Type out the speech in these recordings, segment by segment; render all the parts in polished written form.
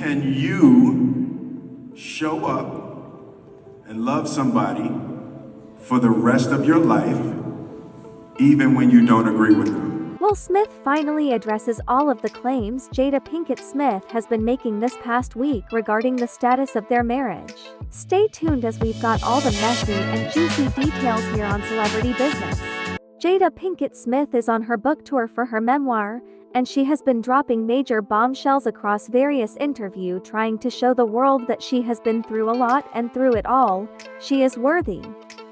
Can you show up and love somebody for the rest of your life, even when you don't agree with them? Will Smith finally addresses all of the claims Jada Pinkett Smith has been making this past week regarding the status of their marriage. Stay tuned as we've got all the messy and juicy details here on Celebrity Business. Jada Pinkett Smith is on her book tour for her memoir, and she has been dropping major bombshells across various interviews trying to show the world that she has been through a lot, and through it all, she is worthy.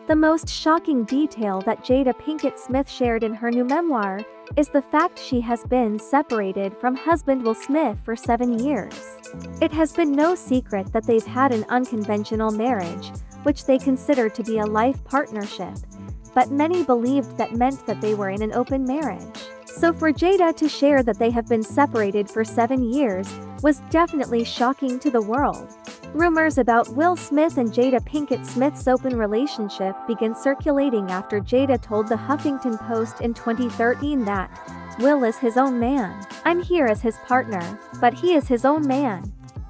The most shocking detail that Jada Pinkett Smith shared in her new memoir is the fact she has been separated from husband Will Smith for 7 years. It has been no secret that they've had an unconventional marriage, which they consider to be a life partnership, but many believed that meant that they were in an open marriage. So for Jada to share that they have been separated for 7 years was definitely shocking to the world. Rumors about Will Smith and Jada Pinkett Smith's open relationship began circulating after Jada told the Huffington Post in 2013 that Will is his own man. I'm here as his partner, but he is his own man.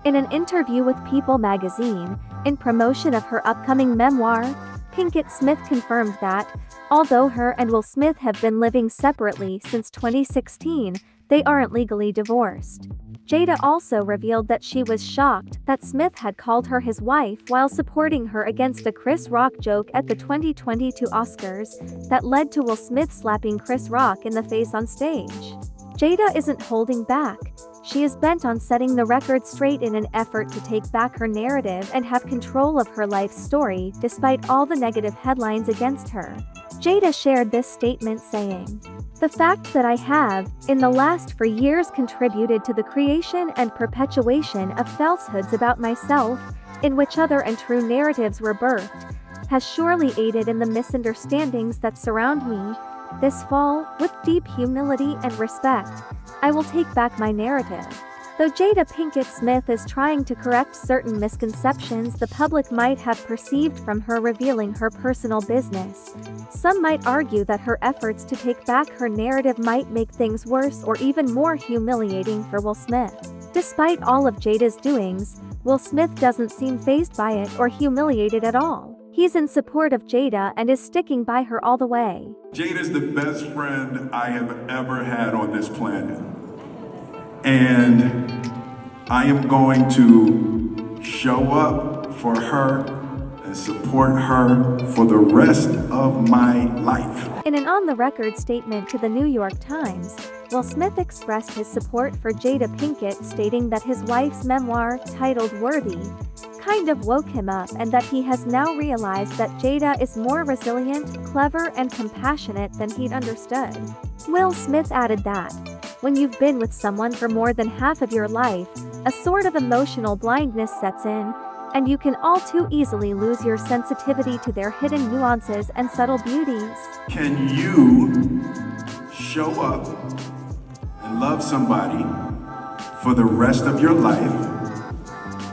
In an interview with People magazine, in promotion of her upcoming memoir, Pinkett Smith confirmed that, although her and Will Smith have been living separately since 2016, they aren't legally divorced. Jada also revealed that she was shocked that Smith had called her his wife while supporting her against a Chris Rock joke at the 2022 Oscars that led to Will Smith slapping Chris Rock in the face on stage. Jada isn't holding back. She is bent on setting the record straight in an effort to take back her narrative and have control of her life story despite all the negative headlines against her. Jada shared this statement saying, "The fact that I have, in the last 4 years, contributed to the creation and perpetuation of falsehoods about myself, in which other and true narratives were birthed, has surely aided in the misunderstandings that surround me. This fall, with deep humility and respect, I will take back my narrative." Though Jada Pinkett Smith is trying to correct certain misconceptions the public might have perceived from her revealing her personal business, some might argue that her efforts to take back her narrative might make things worse or even more humiliating for Will Smith. Despite all of Jada's doings, Will Smith doesn't seem fazed by it or humiliated at all. He's in support of Jada and is sticking by her all the way. Jada's the best friend I have ever had on this planet. And I am going to show up for her and support her for the rest of my life. In an on-the-record statement to the New York Times, Will Smith expressed his support for Jada Pinkett, stating that his wife's memoir, titled Worthy, kind of woke him up and that he has now realized that Jada is more resilient, clever, and compassionate than he'd understood. Will Smith added that, when you've been with someone for more than half of your life, a sort of emotional blindness sets in, and you can all too easily lose your sensitivity to their hidden nuances and subtle beauties. Can you show up and love somebody for the rest of your life,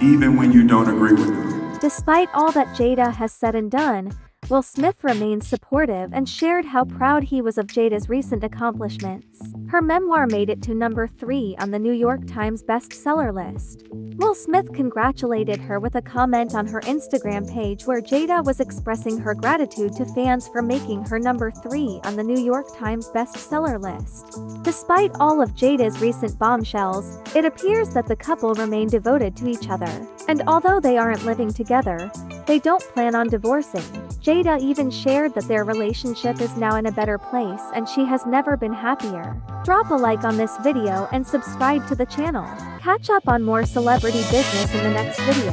even when you don't agree with them? Despite all that Jada has said and done, Will Smith remains supportive and shared how proud he was of Jada's recent accomplishments. Her memoir made it to number 3 on the New York Times bestseller list. Will Smith congratulated her with a comment on her Instagram page where Jada was expressing her gratitude to fans for making her number 3 on the New York Times bestseller list. Despite all of Jada's recent bombshells, it appears that the couple remain devoted to each other. And although they aren't living together, they don't plan on divorcing. Jada even shared that their relationship is now in a better place and she has never been happier. Drop a like on this video and subscribe to the channel. Catch up on more celebrity business in the next video.